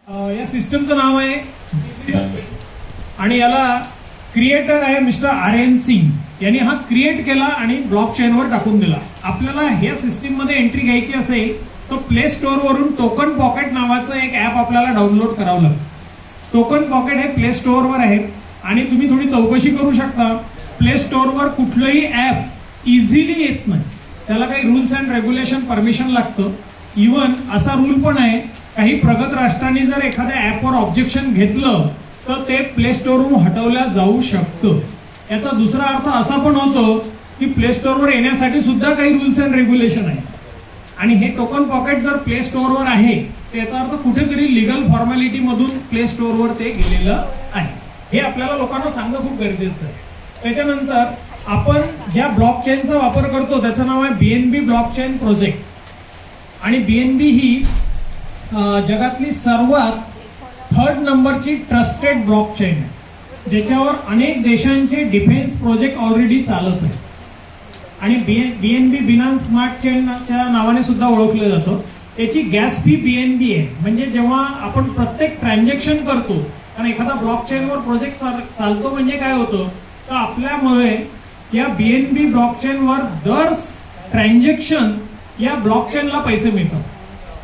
या सिस्टमचं नाव आहे आणि याला क्रिएटर आहे मिस्टर आर्यन सिंग यांनी हा क्रिएट केला आणि ब्लॉकचेनवर टाकून दिला. आपल्याला ह्या सिस्टीम मध्ये एंट्री घ्यायची असेल तर प्ले स्टोअर वरून टोकन पॉकेट नावाचं एक ऍप आपल्याला डाउनलोड करावं लागतं. टोकन पॉकेट हे प्ले स्टोअरवर आहे आणि तुम्ही थोडी चौकशी करू शकता. प्ले स्टोअरवर कुठलंही ऍप इझिली येत नाही, त्याला काही रूल्स अँड रेग्युलेशन परमिशन लागतं. इव्हन असा रूल पण आहे, काही प्रगत राष्ट्रांनी जर एखाद्या ऍपवर ऑब्जेक्शन घेतलं तर ते प्ले स्टोअरवरून हटवल्या जाऊ शकतं. याचा दुसरा अर्थ असा पण होतो की प्ले स्टोअरवर येण्यासाठी सुद्धा काही रूल्स अँड रेग्युलेशन आहे. आणि हे टोकन पॉकेट जर प्ले स्टोअरवर आहे त्याचा अर्थ कुठेतरी लिगल फॉर्मॅलिटी मधून प्ले स्टोअरवर ते गेलेलं आहे. हे आपल्याला लोकांना सांगणं खूप गरजेचं आहे. त्याच्यानंतर आपण ज्या ब्लॉकचेनचा वापर करतो त्याचं नाव आहे बीएनबी ब्लॉकचेन प्रोजेक्ट. आणि बीएनबी ही जगातली सर्वात 3rd नंबरची ट्रस्टेड ब्लॉकचेन आहे, ज्याच्यावर अनेक देशांचे डिफेन्स प्रोजेक्ट ऑलरेडी चालत आहे. आणि बीएनबी बिनान्स स्मार्ट चेनच्या नावाने सुद्धा ओळखलं जातं. याची गॅस फी बीएनबी आहे. म्हणजे जेव्हा आपण प्रत्येक ट्रान्झॅक्शन करतो, कारण एखादा ब्लॉकचेनवर प्रोजेक्ट चालतो म्हणजे काय होतं तर आपल्यामुळे या बीएनबी ब्लॉकचेनवर दर ट्रान्झॅक्शन या ब्लॉकचेनला पैसे मिळतात.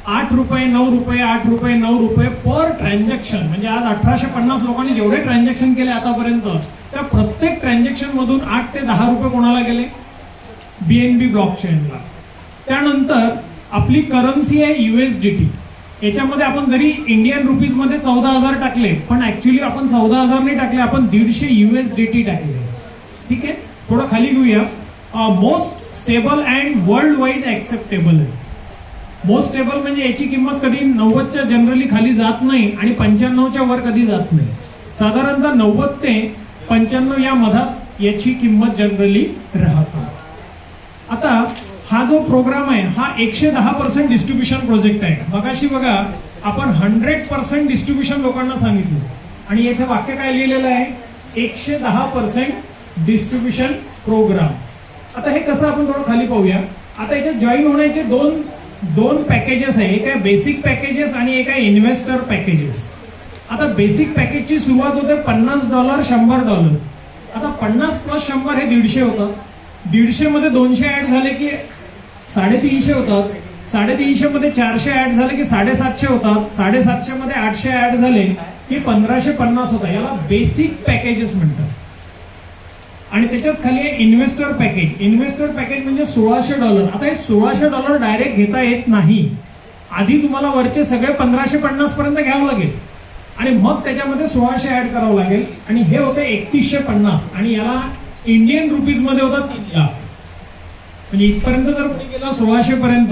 8 रुपये 9 रुपये 8 रुपये 9 रुपये पर ट्रान्झॅक्शन. म्हणजे आज 1850 लोकांनी जेवढे ट्रान्झॅक्शन केले आतापर्यंत त्या प्रत्येक ट्रान्झॅक्शन मधून 8 ते 10 रुपये कोणाला गेले? बीएनबी ब्लॉकचेनला. त्यानंतर आपली करन्सी आहे USDT. याच्यामध्ये आपण जरी इंडियन रुपीज मध्ये 14,000 टाकले पण ऍक्च्युली आपण 14,000 नाही टाकले, आपण 150 USDT टाकले. ठीक आहे, थोडं खाली घेऊया. Most stable and world wide acceptable आहे. मोस्ट स्टेबल म्हणजे याची किंमत कधी 90च्या जनरली खाली जात नाही आणि 95च्या वर कधी जात नाही. साधारणतः 90 ते 95 या मधात याची किंमत जनरली राहते. आता हा जो प्रोग्राम आहे हा 110% डिस्ट्रीब्युशन प्रोजेक्ट आहे. मगाशी बघा आपण 100% डिस्ट्रीब्युशन लोकांना सांगितलं आणि येथे वाक्य काय लिहिलेलं आहे? 110% डिस्ट्रीब्युशन प्रोग्राम. आता हे कसं आपण थोडं खाली पाहूया. आता याच्यात जॉईन होण्याचे दोन पॅकेजेस आहे. एक आहे बेसिक पॅकेजेस आणि एक आहे इन्व्हेस्टर पॅकेजेस. आता बेसिक पॅकेजची सुरुवात होते $50 $100. आता 50 + 100 हे 150 होतात. 150 मध्ये 200 ऍड झाले की 350 होतात. 350 मध्ये 400 ऍड झाले की 750 होतात. 750 मध्ये 800 ऍड झाले की 1550 होतात. याला बेसिक पॅकेजेस म्हणतात. आणि त्याच्याच खाली आहे इन्व्हेस्टर पॅकेज. इन्व्हेस्टर पॅकेज म्हणजे $1600. आता हे $1600 डायरेक्ट घेता येत नाही. आधी तुम्हाला वरचे सगळे 1550 पर्यंत घ्यावं लागेल आणि मग त्याच्यामध्ये 1600 ऍड करावं लागेल आणि हे होते 3150. आणि याला इंडियन रुपीज मध्ये होता 3 लाख. म्हणजे इथपर्यंत जर कोणी गेला 1600 पर्यंत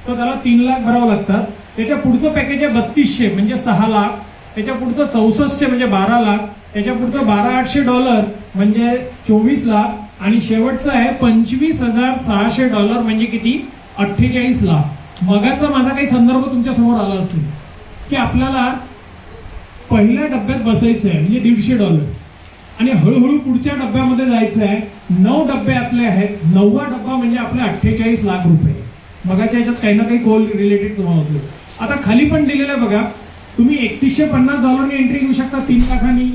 तर त्याला 3 लाख भरावं लागतात. त्याच्या पुढचं पॅकेज आहे 3200 म्हणजे 6 लाख. त्याच्या पुढचं 6400 म्हणजे 12 लाख. त्याच्या पुढचं $12,800 म्हणजे 24 लाख. आणि शेवटचं आहे $25,600 म्हणजे किती? 48 लाख. मगाचा माझा काही संदर्भ तुमच्या समोर आला असेल की आपल्याला पहिल्या डब्यात बसायचं आहे म्हणजे $150 आणि हळूहळू पुढच्या डब्यामध्ये जायचं आहे. 9 डबे आपले आहेत. 9वा डब्बा म्हणजे आपले 48 लाख रुपये. मगाच्या याच्यात काही ना काही कोल रिलेटेड तुम्हाला होतो. आता खाली पण दिलेलं आहे बघा. तुम्ही $3150 एंट्री घेऊ शकता 3 लाखांनी,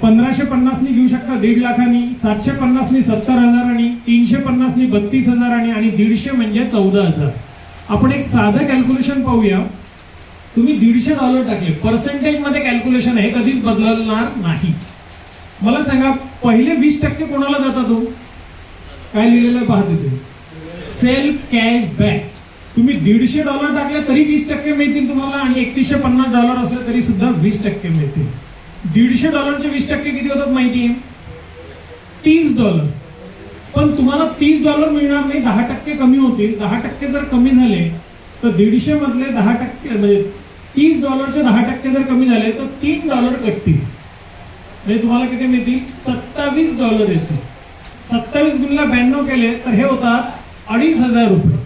1550 घेऊ शकता 1.5 लाखांनी, 750 70,000, 350 32,000 आणि 150 म्हणजे 14,000. आपण एक साधं कॅल्क्युलेशन पाहूया. तुम्ही $150 टाकले, पर्सेंटेज मध्ये कॅल्क्युलेशन आहे, कधीच बदलणार नाही. मला सांगा पहिले 20% कोणाला जातात? तो काय लिहिलेलं पहा तिथे, सेल्फ कॅश बॅक. तुम्ही $150 टाकले तरी 20% मिळतील तुम्हाला आणि $3150 असले तरी सुद्धा 20% मिळतील. $150चे 20% किती होतात माहितीये? $30. पण तुम्हाला $30 मिळणार नाही, 10% कमी होतील. 10% जर कमी झाले तर 150 मधले 10% म्हणजे $30चे 10% जर कमी झाले तर $3 कटतील. म्हणजे तुम्हाला किती मिळतील? $27 येतील. 27 गुणिले 92 केले तर हे होतात 2,500 रुपये.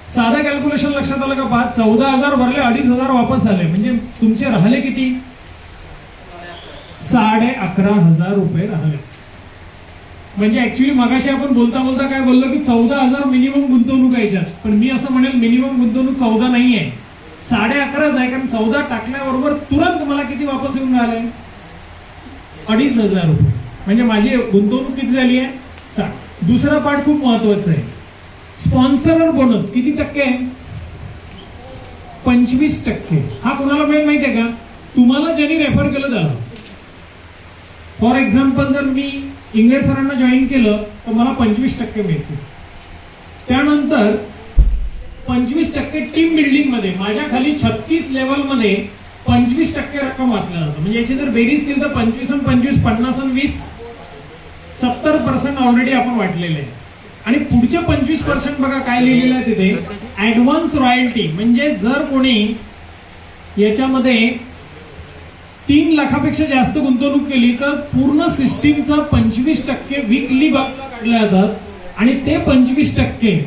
साधा कॅल्क्युलेशन लक्षात आलं का? पहा, 14,000 भरले, 2,500 वापस आले म्हणजे तुमचे राहिले किती? 11,500 रुपये राहिले. म्हणजे ऍक्च्युली मगाशी आपण बोलता बोलता काय बोललो की 14,000 मिनिमम गुंतवणूक याच्यात. पण मी असं म्हणेल मिनिमम गुंतवणूक 14 नाही आहे. 11.5 आहे, कारण 14 टाकल्याबरोबर तुरंत मला किती वापस येऊन राहिले? 2,500 रुपये. म्हणजे माझी गुंतवणूक किती झाली आहे? 60. दुसरा पार्ट खूप महत्वाचा आहे. स्पॉन्सर बोनस किती टक्के आहे? 25%. हा कोणाला मिळेल माहितीये का? तुम्हाला ज्यांनी रेफर केलं त्याला. फॉर एक्झाम्पल जर मी इंग्रज सरांना जॉईन केलं तर मला 25% मिळतील. त्यानंतर 25% टीम बिल्डिंग मध्ये माझ्या खाली 36 लेवल मध्ये 25% रक्कम वाटल्या जातं. म्हणजे याची जर बेरीज केली तर 25 आणि 25 50 आणि 20 70% ऑलरेडी आपण वाटलेले आहे. आणि पुढचे 25% बघा काय लिहिलेलं आहे तिथे, ऍडव्हान्स रॉयल्टी. म्हणजे जर कोणी याच्यामध्ये 3 लाखापेक्षा जास्त गुंतवणूक केली तर पूर्ण सिस्टीमचा 25% वीकली बाजूला काढल्या जातात आणि ते 25%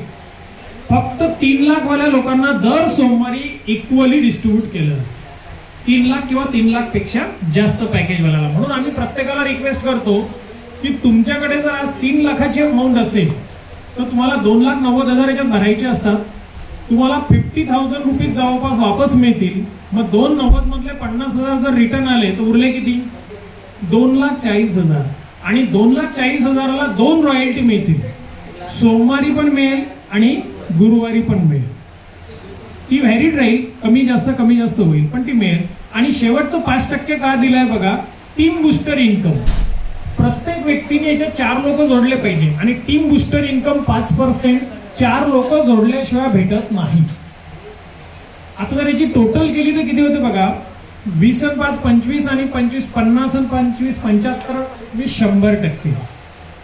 फक्त 3 लाख वाल्या लोकांना दर सोमवारी इक्वली डिस्ट्रीब्यूट केलं जातं. 3 लाख किंवा 3 लाख पेक्षा जास्त पॅकेज वाल्याला. म्हणून आम्ही प्रत्येकाला रिक्वेस्ट करतो की तुमच्याकडे जर आज 3 लाखाची अमाऊंट असेल तर तुम्हाला 2,90,000 याच्यात भरायचे असतात. तुम्हाला 50,000 रुपीज जवळपास वापस मिळतील. मग 2,90,000 मधले 50,000 जर रिटर्न आले तर उरले किती? 2,40,000. आणि 2,40,000ला 2 रॉयल्टी मिळतील. सोमवारी पण मिळेल आणि गुरुवारी पण मिळेल. ती व्हॅरिड राहील, कमी जास्त होईल पण ती मिळेल. आणि शेवटचं 5% का दिलाय बघा, टीम बुस्टर इन्कम. प्रत्येक व्यक्तीने याच्यात 4 लोक जोडले पाहिजे आणि टीम बुस्टर इन्कम 5%. 4 लोक जोडल्याशिवाय भेटत नाही. आता जर याची टोटल केली तर किती होते बघा, 20 आणि 5 25 आणि 25 50 आणि 25 75 100%.